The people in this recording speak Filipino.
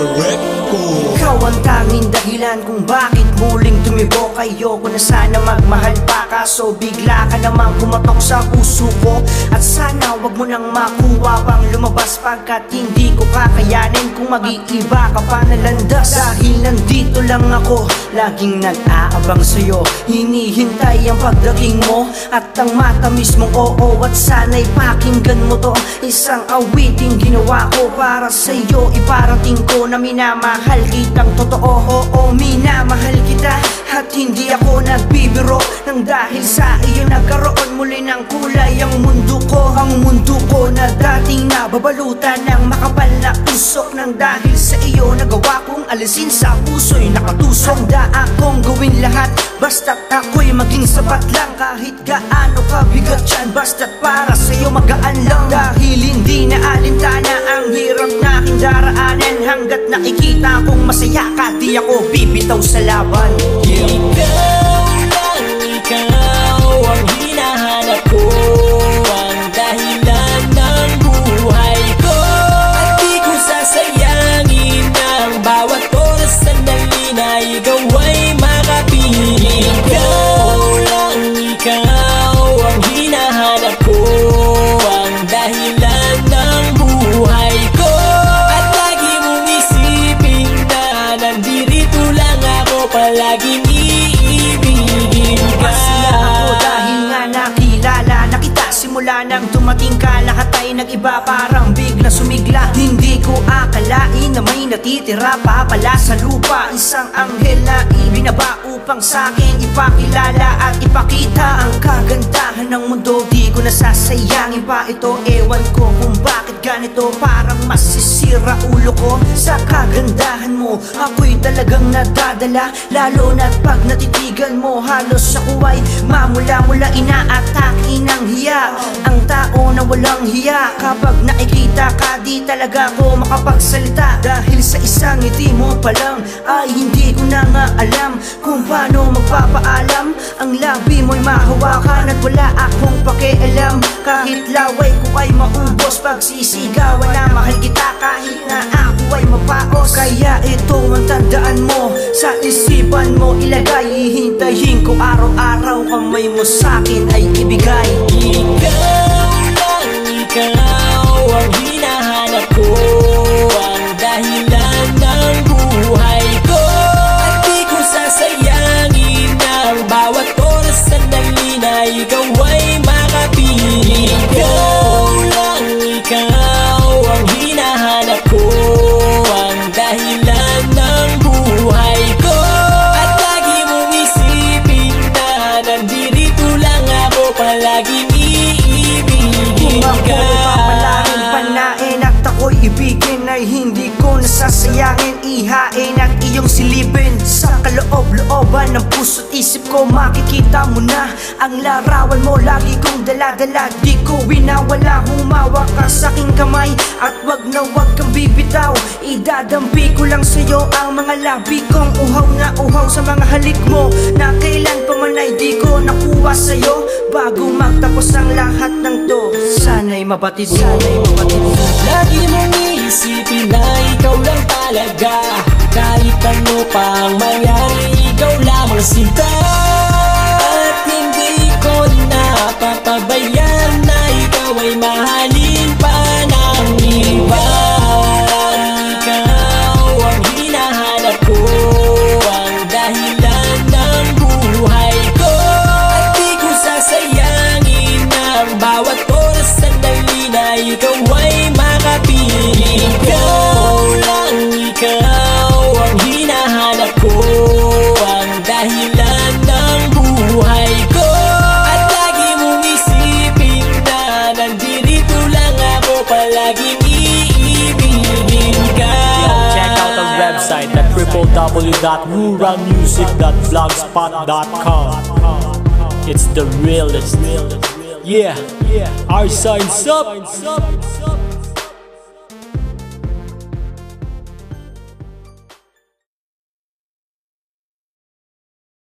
Ikaw ang tanging dahilan kung bakit muling tumibok. Ayoko na sana magmahal pa, kaso bigla ka namang kumatok sa puso ko. At sana wag mo nang makuha pang lumabas, pagkat hindi ko kakayanin kung mag-iiba ka pa na landas. Dahil nandito lang ako, laging nag-aabang sa'yo, hinihintay ang pagdating mo at ang matamis mong oo. At sana'y pakinggan mo to, isang awiting ginawa ko para sa'yo. Iparating ko na minamahal kitang totoo. Oo, minamahal kita at hindi ako nagbibiro, nang dahil sa iyo nagkaroon muli ng kulay ang mundo ko. Ang mundo ko na dating nababalutan ng makapal na usok, nang dahil sa iyo nagawa kong alisin sa puso'y nakatusok. Handa akong gawin lahat basta't ako'y maging sapat lang, kahit gaano kabigat yan, basta't para sa'yo magaan lang. Dahil hindi na alintana ang hirap na aking daraanan, hanggat nakikita kong masaya ka, di ako bibitaw sa laban. Ikaw ang hinahanap ko, ang dahilan ng buhay ko. At di ko sasayangin ang bawat oras, sandali na ikaw ay makapiling. Ikaw ang hinahanap ko, ang dahilan ng buhay ko. At lagi mong isipin na nandito lang ako, palaging iibigin ka. Masaya ako dahil nga nakilala na kita. Simula nang dumating ka, lahat ay nag-iba, parang bigla sumigla. Hindi ko akalain na may natitira pa pala sa lupa, isang anghel na ibinaba upang sa'kin ipakilala at ipakita ang kagandahan ng mundo. Di ko nasasayangin pa ito, ewan ko kung bakit ganito, parang masisira ulo ko sa kagandahan mo. Ako'y talagang nadadala, lalo na't pag natitigan mo, halos ako ay mamula-mula, inaatake ng hiya. Ang tao na walang hiya, kapag nakikita ka di talaga ako makapagsalita, dahil sa isang ngiti mo pa lang ay hindi ko na nga alam kung paano magpapaalam. Ang labi mo'y mahawakan at wala akong pakialam, kahit laway ko ay maubos, pagsisigawan na mahal kita kahit na ako ay mapaos. Kaya ito ang tandaan mo, sa isipan mo ilagay, hihintayin ko araw-araw kamay mo sa'kin ay ibigay. Ikaw ang hinahanap ko, ang dahilan ng buhay ko. At di ko sasayangin ang bawat oras, sandali na ikaw ay makapiling. Ikaw ang hinahanap ko, ang dahilan ng buhay ko. At lagi mong isipin na nandito lang ako, palaging iibigin ka. Papalain, panain at ako'y ibigin, ay hindi ko nasasayangin, ihain at iyong silipin. Sa kaloob-looban ng puso't isip ko, makikita mo na ang larawan mo, lagi kong dala-dala, di ko winawala. Humawak ka sa'king kamay at wag na wag kang bibitaw, idadampi ko lang sa'yo ang mga labi kong uhaw na uhaw sa mga halik mo, na kailan pa man ay di ko nakuha sa'yo. Bago magtapos ang lahat ng to, sana'y mabatid, sana'y mabatid. Lagi mong iisipin na ikaw lang talaga, kahit ano pang mangyari, ikaw lamang sinta. At hindi ko napapabayaan na ikaw ay mahalin pa ng iba. Ikaw ang hinahanap ko, ang dahilan ng buhay ko. At di ko sasayangin ang bawat oras, sandali na ikaw ay makapiling. Ikaw ang hinahanap ko, ang dahilan ng buhay ko. At lagi mong isipin na nandito lang ako, palaging iibigin ka. Check out the website at www.ruralmusic.blogspot.com. It's the realest. Yeah, our signs up.